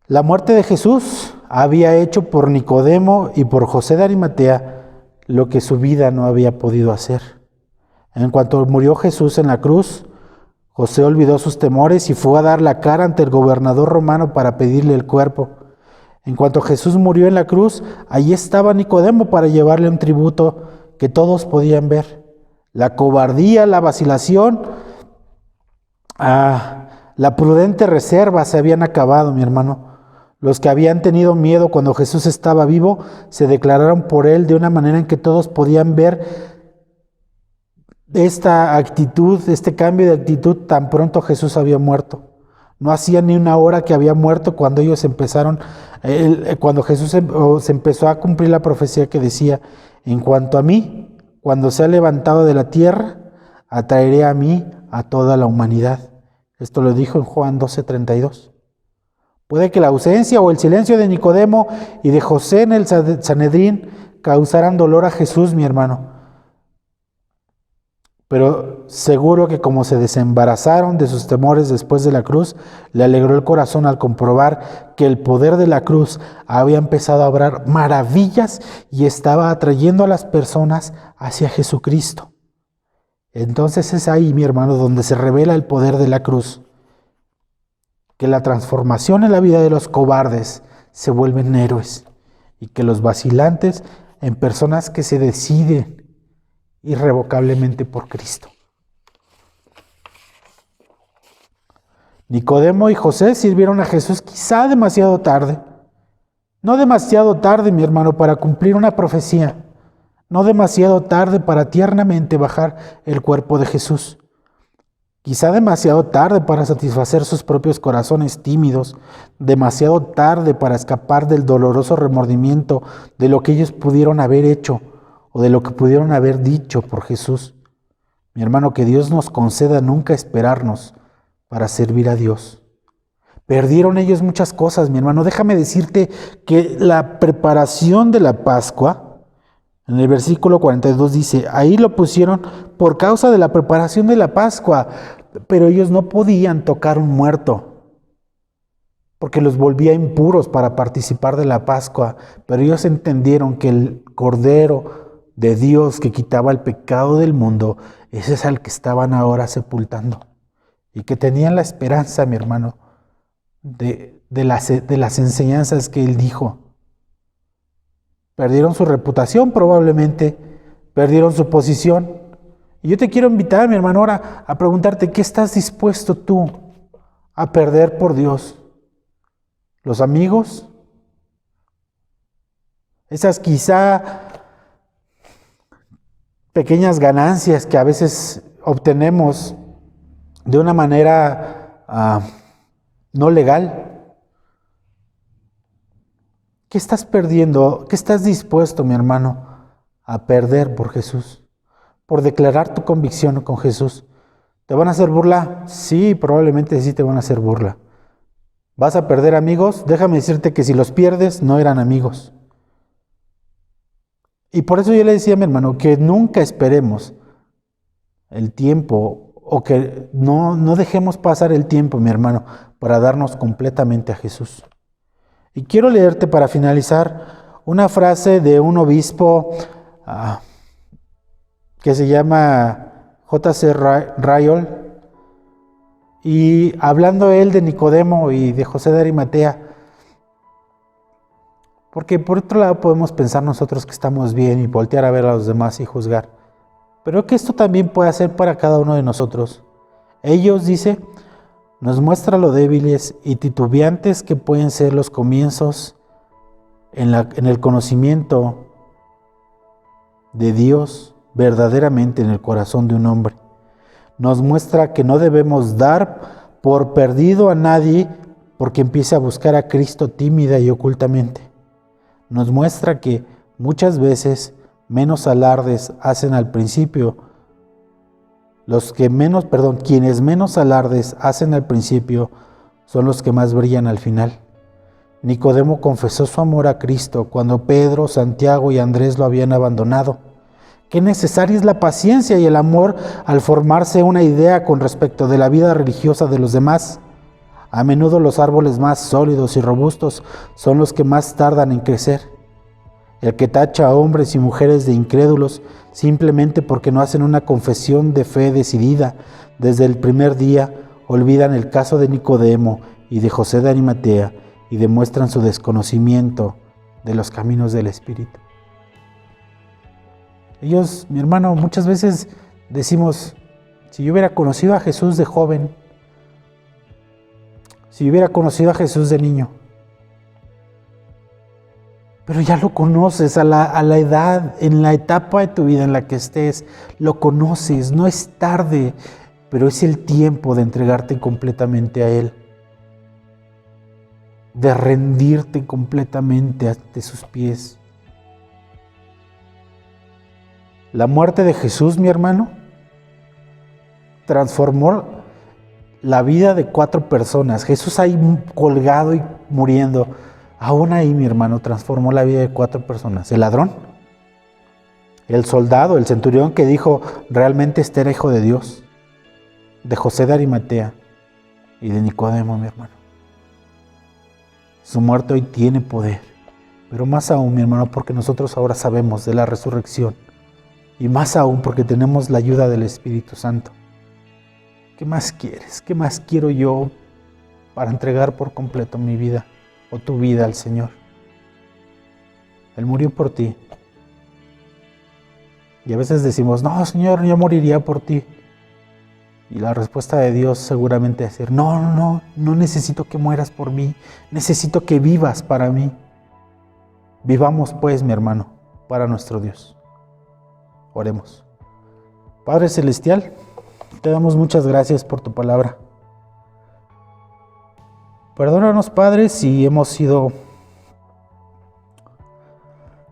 La muerte de Jesús había hecho por Nicodemo y por José de Arimatea lo que su vida no había podido hacer. En cuanto murió Jesús en la cruz, José olvidó sus temores y fue a dar la cara ante el gobernador romano para pedirle el cuerpo. En cuanto Jesús murió en la cruz, allí estaba Nicodemo para llevarle un tributo que todos podían ver. La cobardía, la vacilación, la prudente reserva se habían acabado, mi hermano. Los que habían tenido miedo cuando Jesús estaba vivo se declararon por él de una manera en que todos podían ver esta actitud, este cambio de actitud tan pronto Jesús había muerto. No hacía ni una hora que había muerto cuando ellos empezaron, cuando Jesús se empezó a cumplir la profecía que decía, en cuanto a mí, cuando sea levantado de la tierra, atraeré a mí a toda la humanidad. Esto lo dijo en Juan 12:32. Puede que la ausencia o el silencio de Nicodemo y de José en el Sanedrín causaran dolor a Jesús, mi hermano. Pero seguro que como se desembarazaron de sus temores después de la cruz, le alegró el corazón al comprobar que el poder de la cruz había empezado a obrar maravillas y estaba atrayendo a las personas hacia Jesucristo. Entonces es ahí, mi hermano, donde se revela el poder de la cruz. Que la transformación en la vida de los cobardes se vuelven héroes y que los vacilantes en personas que se deciden irrevocablemente por Cristo. Nicodemo y José sirvieron a Jesús quizá demasiado tarde. No demasiado tarde, mi hermano, para cumplir una profecía. No demasiado tarde para tiernamente bajar el cuerpo de Jesús. Quizá demasiado tarde para satisfacer sus propios corazones tímidos, demasiado tarde para escapar del doloroso remordimiento de lo que ellos pudieron haber hecho o de lo que pudieron haber dicho por Jesús. Mi hermano, que Dios nos conceda nunca esperarnos para servir a Dios. Perdieron ellos muchas cosas, mi hermano. Déjame decirte que la preparación de la Pascua, en el versículo 42 dice, ahí lo pusieron por causa de la preparación de la Pascua. pero ellos no podían tocar un muerto, porque los volvía impuros para participar de la Pascua. Pero ellos entendieron que el Cordero de Dios que quitaba el pecado del mundo, ese es al que estaban ahora sepultando. Y que tenían la esperanza, mi hermano, de las enseñanzas que él dijo. Perdieron su reputación probablemente, perdieron su posición. Y yo te quiero invitar, mi hermano, ahora a preguntarte, ¿qué estás dispuesto tú a perder por Dios? ¿Los amigos? Esas quizá pequeñas ganancias que a veces obtenemos de una manera no legal. ¿Qué estás perdiendo? ¿Qué estás dispuesto, mi hermano, a perder por Jesús? Por declarar tu convicción con Jesús. ¿Te van a hacer burla? Sí, probablemente sí te van a hacer burla. ¿Vas a perder amigos? Déjame decirte que si los pierdes, no eran amigos. Y por eso yo le decía a mi hermano que nunca esperemos el tiempo o que no dejemos pasar el tiempo, mi hermano, para darnos completamente a Jesús. Y quiero leerte para finalizar una frase de un obispo que se llama J.C. Ryle, y hablando él de Nicodemo y de José de Arimatea, porque por otro lado podemos pensar nosotros que estamos bien y voltear a ver a los demás y juzgar, pero que esto también puede ser para cada uno de nosotros. Ellos, dice, nos muestra lo débiles y titubeantes que pueden ser los comienzos en el conocimiento de Dios verdaderamente en el corazón de un hombre. Nos muestra que no debemos dar por perdido a nadie porque empiece a buscar a Cristo tímida y ocultamente. Nos muestra que muchas veces menos alardes hacen al principio. Quienes menos alardes hacen al principio son los que más brillan al final. Nicodemo confesó su amor a Cristo cuando Pedro, Santiago y Andrés lo habían abandonado. Qué necesaria es la paciencia y el amor al formarse una idea con respecto de la vida religiosa de los demás. A menudo los árboles más sólidos y robustos son los que más tardan en crecer. El que tacha a hombres y mujeres de incrédulos simplemente porque no hacen una confesión de fe decidida desde el primer día, olvidan el caso de Nicodemo y de José de Arimatea y demuestran su desconocimiento de los caminos del Espíritu. Ellos, mi hermano, muchas veces decimos, si yo hubiera conocido a Jesús de joven, si yo hubiera conocido a Jesús de niño, pero ya lo conoces a la edad, en la etapa de tu vida en la que estés, lo conoces, no es tarde, pero es el tiempo de entregarte completamente a Él, de rendirte completamente ante sus pies. La muerte de Jesús, mi hermano, transformó la vida de 4 personas. Jesús ahí colgado y muriendo. Aún ahí, mi hermano, transformó la vida de 4 personas. El ladrón, el soldado, el centurión que dijo, realmente este era hijo de Dios, de José de Arimatea y de Nicodemo, mi hermano. Su muerte hoy tiene poder, pero más aún, mi hermano, porque nosotros ahora sabemos de la resurrección y más aún porque tenemos la ayuda del Espíritu Santo. ¿Qué más quieres? ¿Qué más quiero yo para entregar por completo mi vida o tu vida al Señor? Él murió por ti. Y a veces decimos, no, Señor, yo moriría por ti. Y la respuesta de Dios seguramente es decir, no necesito que mueras por mí, necesito que vivas para mí. Vivamos pues, mi hermano, para nuestro Dios. Oremos. Padre Celestial, te damos muchas gracias por tu palabra. Perdónanos, Padre, si hemos sido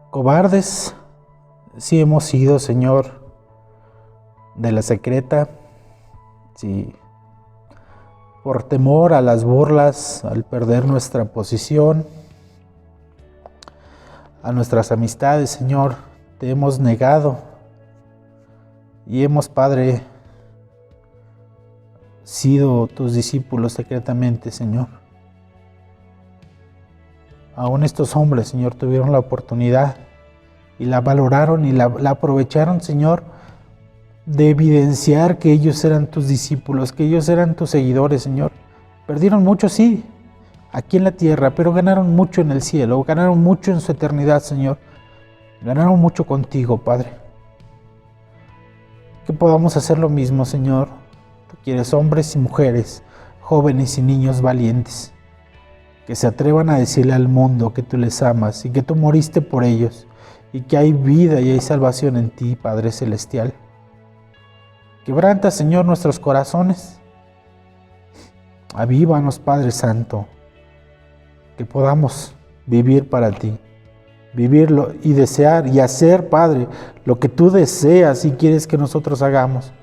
cobardes, si hemos sido, Señor, de la secreta, si por temor a las burlas, al perder nuestra posición, a nuestras amistades, Señor, te hemos negado y hemos, Padre, sido tus discípulos secretamente, Señor. Aún estos hombres, Señor, tuvieron la oportunidad y la valoraron y la aprovecharon, Señor, de evidenciar que ellos eran tus discípulos, que ellos eran tus seguidores, Señor. Perdieron mucho, sí, aquí en la tierra, pero ganaron mucho en el cielo, ganaron mucho en su eternidad, Señor. Ganaron mucho contigo, Padre. Que podamos hacer lo mismo, Señor. Tú quieres hombres y mujeres, jóvenes y niños valientes, que se atrevan a decirle al mundo que tú les amas y que tú moriste por ellos y que hay vida y hay salvación en ti, Padre Celestial. Quebranta, Señor, nuestros corazones. Avívanos, Padre Santo, que podamos vivir para ti, vivirlo y desear y hacer, Padre, lo que tú deseas y quieres que nosotros hagamos.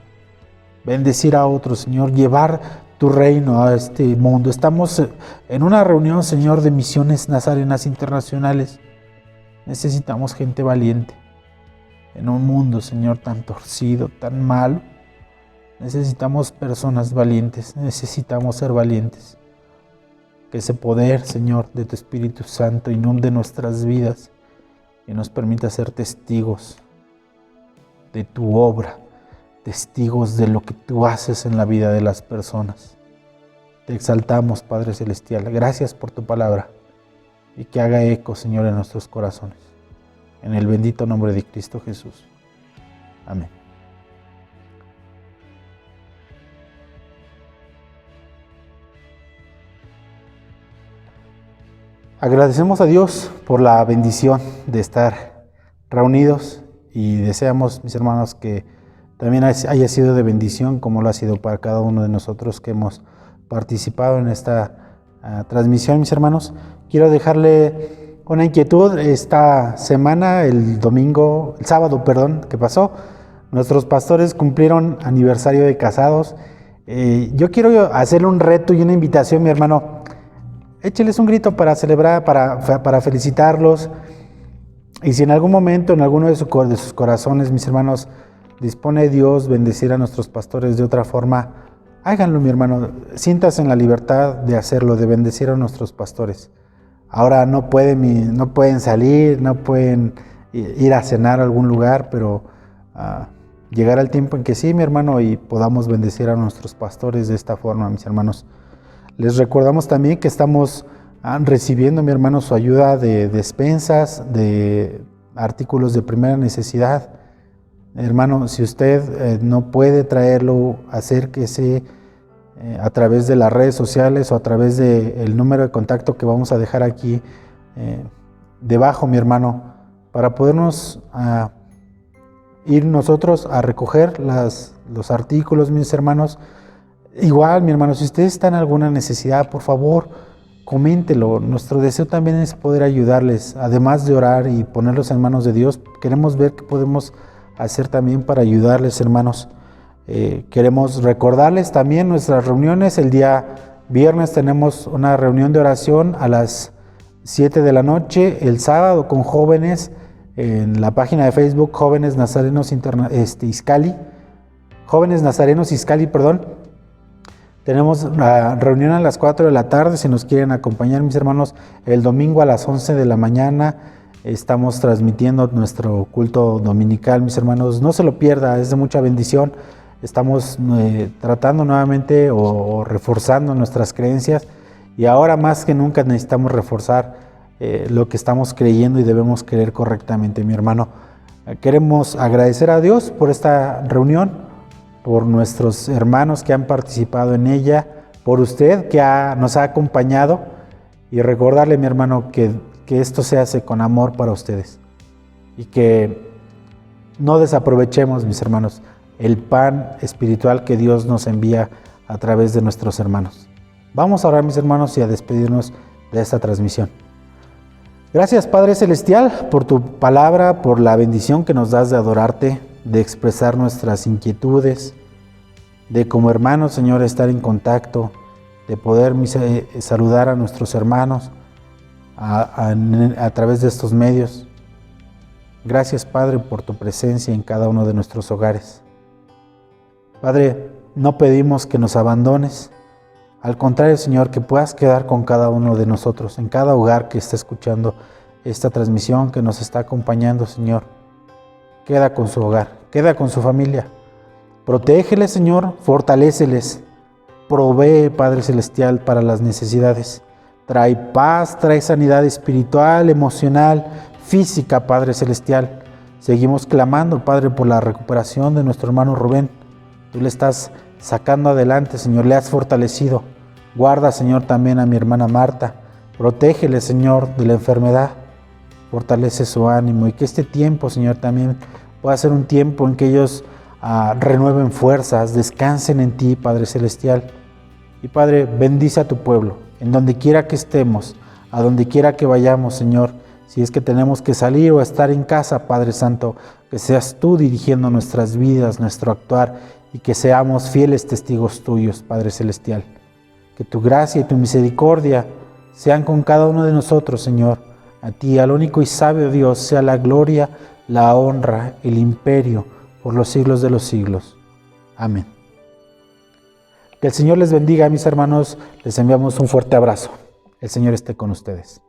Bendecir a otros, Señor, llevar tu reino a este mundo. Estamos en una reunión, Señor, de misiones nazarenas internacionales. Necesitamos gente valiente en un mundo, Señor, tan torcido, tan malo. Necesitamos personas valientes, necesitamos ser valientes. Que ese poder, Señor, de tu Espíritu Santo inunde nuestras vidas y nos permita ser testigos de tu obra, testigos de lo que tú haces en la vida de las personas. Te exaltamos, Padre Celestial. Gracias por tu palabra y que haga eco, Señor, en nuestros corazones. En el bendito nombre de Cristo Jesús. Amén. Agradecemos a Dios por la bendición de estar reunidos y deseamos, mis hermanos, que también haya sido de bendición como lo ha sido para cada uno de nosotros que hemos participado en esta transmisión, mis hermanos. Quiero dejarle una inquietud. Esta semana, el sábado que pasó, nuestros pastores cumplieron aniversario de casados. Yo quiero hacerle un reto y una invitación, mi hermano. Écheles un grito para celebrar, para felicitarlos. Y si en algún momento, en alguno de sus corazones, mis hermanos, dispone Dios bendecir a nuestros pastores de otra forma, háganlo, mi hermano. Siéntase en la libertad de hacerlo, de bendecir a nuestros pastores. Ahora no pueden salir, no pueden ir a cenar a algún lugar, pero llegará el tiempo en que sí, mi hermano, y podamos bendecir a nuestros pastores de esta forma, mis hermanos. Les recordamos también que estamos recibiendo, mi hermano, su ayuda de despensas, de artículos de primera necesidad. Hermano, si usted no puede traerlo, acérquese a través de las redes sociales o a través del número de contacto que vamos a dejar aquí debajo, mi hermano, para podernos ir nosotros a recoger los artículos, mis hermanos. Igual, mi hermano, si usted está en alguna necesidad, por favor, coméntelo. Nuestro deseo también es poder ayudarles, además de orar y ponerlos en manos de Dios. Queremos ver qué podemos hacer también para ayudarles, hermanos. Queremos recordarles también nuestras reuniones. El día viernes tenemos una reunión de oración a las 7 de la noche. El sábado con jóvenes en la página de Facebook Jóvenes Nazarenos Izcalli. Jóvenes Nazarenos Izcalli, perdón. Tenemos la reunión a las 4 de la tarde, si nos quieren acompañar, mis hermanos. El domingo a las 11 de la mañana estamos transmitiendo nuestro culto dominical, mis hermanos. No se lo pierda, es de mucha bendición. Estamos tratando nuevamente o reforzando nuestras creencias, y ahora más que nunca necesitamos reforzar lo que estamos creyendo y debemos creer correctamente, mi hermano. Queremos agradecer a Dios por esta reunión, por nuestros hermanos que han participado en ella, por usted que nos ha acompañado, y recordarle, mi hermano, que esto se hace con amor para ustedes y que no desaprovechemos, mis hermanos, el pan espiritual que Dios nos envía a través de nuestros hermanos. Vamos a orar, mis hermanos, y a despedirnos de esta transmisión. Gracias, Padre Celestial, por tu palabra, por la bendición que nos das de adorarte, de expresar nuestras inquietudes, de como hermanos, Señor, estar en contacto, de poder saludar a nuestros hermanos a través de estos medios. Gracias, Padre, por tu presencia en cada uno de nuestros hogares. Padre, no pedimos que nos abandones. Al contrario, Señor, que puedas quedar con cada uno de nosotros, en cada hogar que está escuchando esta transmisión, que nos está acompañando, Señor. Queda con su hogar, queda con su familia. Protégeles, Señor, fortaléceles. Provee, Padre Celestial, para las necesidades. Trae paz, trae sanidad espiritual, emocional, física, Padre Celestial. Seguimos clamando, Padre, por la recuperación de nuestro hermano Rubén. Tú le estás sacando adelante, Señor, le has fortalecido. Guarda, Señor, también a mi hermana Marta. Protégele, Señor, de la enfermedad. Fortalece su ánimo y que este tiempo, Señor, también pueda ser un tiempo en que ellos renueven fuerzas, descansen en ti, Padre Celestial. Y Padre, bendice a tu pueblo, en donde quiera que estemos, a donde quiera que vayamos, Señor. Si es que tenemos que salir o estar en casa, Padre Santo, que seas tú dirigiendo nuestras vidas, nuestro actuar, y que seamos fieles testigos tuyos, Padre Celestial. Que tu gracia y tu misericordia sean con cada uno de nosotros, Señor. A ti, al único y sabio Dios, sea la gloria, la honra, el imperio, por los siglos de los siglos. Amén. Que el Señor les bendiga, mis hermanos. Les enviamos un fuerte abrazo. El Señor esté con ustedes.